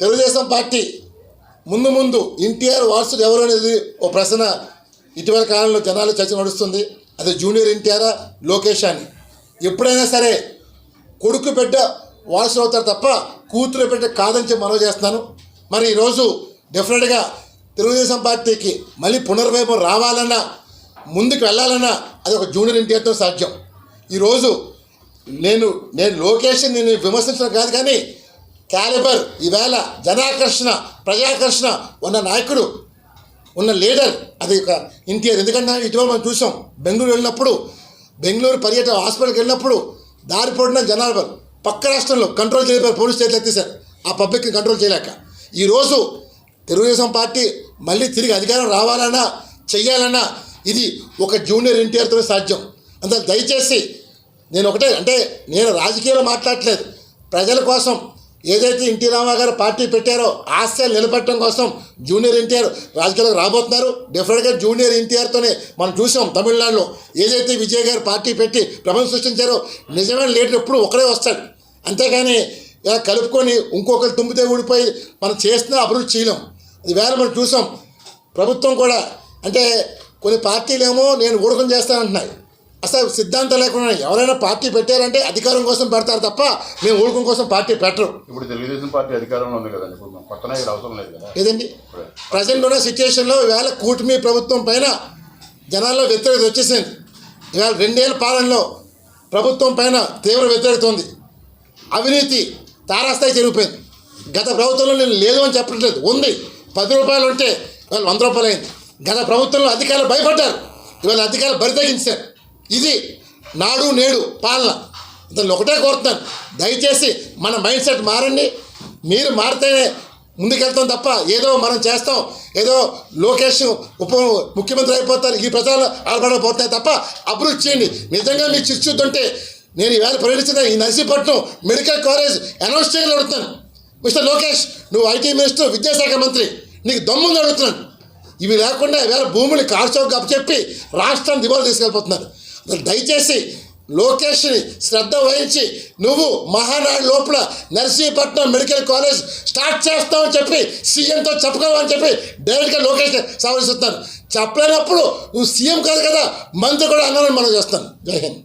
Telugu Desam party ముందు ఎన్టీఆర్ వారసుడు ఎవరు అనేది ఓ ప్రశ్న ఇటీవల కాలంలో జనాలు చర్చ నడుస్తుంది. అది జూనియర్ ఎన్టీఆర్ లోకేష్ అని. ఎప్పుడైనా సరే కొడుకు బిడ్డ వారసులు అవుతారు తప్ప కూతురు బిడ్డ కాదని చెప్పి మనవి చేస్తున్నాను. మరి ఈరోజు డెఫినెట్గా తెలుగుదేశం పార్టీకి మళ్ళీ పునర్వైభవం రావాలన్నా ముందుకు వెళ్ళాలన్నా అది ఒక జూనియర్ ఎన్టీఆర్తో సాధ్యం. ఈరోజు నేను లోకేష్ని నేను విమర్శించడం కాదు, కానీ క్యాలిబర్ ఈవేళ జనాకర్షణ ప్రజాకర్షణ ఉన్న నాయకుడు ఉన్న లీడర్ అది ఒక ఎన్టీఆర్. ఎందుకంటే ఇటీవల మనం చూసాం బెంగళూరు వెళ్ళినప్పుడు, బెంగళూరు పర్యటన హాస్పిటల్కి వెళ్ళినప్పుడు దారి పొడిన జనాలు పక్క రాష్ట్రంలో కంట్రోల్ చేయలేపారు, పోలీస్ స్టేట్లు ఎత్తేసారు ఆ పబ్లిక్ని కంట్రోల్ చేయలేక. ఈరోజు తెలుగుదేశం పార్టీ మళ్ళీ తిరిగి అధికారం రావాలన్నా చెయ్యాలన్నా ఇది ఒక జూనియర్ ఎన్టీఆర్తో సాధ్యం. అందువల్ల దయచేసి నేను ఒకటే అంటే నేను రాజకీయాలు మాట్లాడట్లేదు, ప్రజల కోసం ఏదైతే ఎన్టీ రామారావు గారు పార్టీ పెట్టారో ఆశయాలు నిలబెట్టడం కోసం జూనియర్ ఎన్టీఆర్ రాజకీయాలకు రాబోతున్నారు. డెఫినెట్గా జూనియర్ ఎన్టీఆర్తోనే మనం చూసాం తమిళనాడులో ఏదైతే విజయ్ గారు పార్టీ పెట్టి ప్రపంచం సృష్టించారో నిజమైన లీడర్ ఎప్పుడు ఒకడే వస్తాడు. అంతేగాని ఇలా కలుపుకొని ఇంకొకరు తుమ్మితే ఊడిపోయి మనం చేస్తున్న అభివృద్ధి చేయలేం. ఈవేళ మనం చూసాం ప్రభుత్వం కూడా అంటే కొన్ని పార్టీలేమో నేను ఊడకం చేస్తానంటున్నాయి. అసలు సిద్ధాంతం లేకుండా ఎవరైనా పార్టీ పెట్టారంటే అధికారం కోసం పెడతారు తప్ప మేము ఊడకం కోసం పార్టీ పెట్టరు. ఇప్పుడు తెలుగుదేశం పార్టీ అధికారంలో ఉంది కదండి, కొత్త నాయకుడు అవసరం లేదు కదా. లేదండి, ప్రజెంట్ ఉన్న సిచ్యువేషన్లో ఈవేళ కూటమి ప్రభుత్వం పైన జనాల్లో వ్యతిరేకత వచ్చేసింది. ఇవాళ 2 ఏళ్ల పాలనలో ప్రభుత్వం పైన తీవ్ర వ్యతిరేకత ఉంది. అవినీతి తారాస్థాయి జరిగిపోయింది. గత ప్రభుత్వంలో నేను లేదు అని చెప్పట్లేదు, ఉంది. 10 రూపాయలు ఉంటే ఇవాళ 100 రూపాయలు అయింది. గత ప్రభుత్వంలో అధికారులు భయపడ్డారు, ఇవాళ అధికారులు బరితెగించారు. ఇది నాడు నేడు పాలన. దాన్ని ఒకటే కోరుతున్నాను, దయచేసి మన మైండ్ సెట్ మారండి. మీరు మారితేనే ముందుకెళ్తాం తప్ప ఏదో మనం చేస్తాం, ఏదో లోకేష్ ముఖ్యమంత్రి అయిపోతారు ఈ ప్రచారాలు ఆడపడకపోతాయి తప్ప అభివృద్ధి చేయండి. నిజంగా మీ చిరుచుద్దుంటే నేను ఈవేళ పర్యటించిన ఈ నర్సీపట్నం మెడికల్ కాలేజ్ అనౌన్స్ చేయాలని అడుగుతున్నాను. మిస్టర్ లోకేష్, నువ్వు ఐటీ మినిస్టర్, విద్యాశాఖ మంత్రి, నీకు దమ్ముంది అడుగుతున్నాను. ఇవి లేకుండా ఈవేళ భూములు కార్చౌక్ అప్పచెప్పి రాష్ట్రాన్ని దివాళా తీసుకెళ్ళిపోతున్నారు. దయచేసి లోకేష్ని శ్రద్ధ వహించి నువ్వు మహానాడు లోపల నర్సీపట్నం మెడికల్ కాలేజ్ స్టార్ట్ చేస్తామని చెప్పి సీఎంతో చెప్పగలవని చెప్పి డైరెక్ట్గా లోకేష్ సవరిస్తున్నాను. చెప్పలేనప్పుడు నువ్వు సీఎం కాదు కదా, మంత్రి కూడా అన్నానని మనం చేస్తాను. జై హింద్.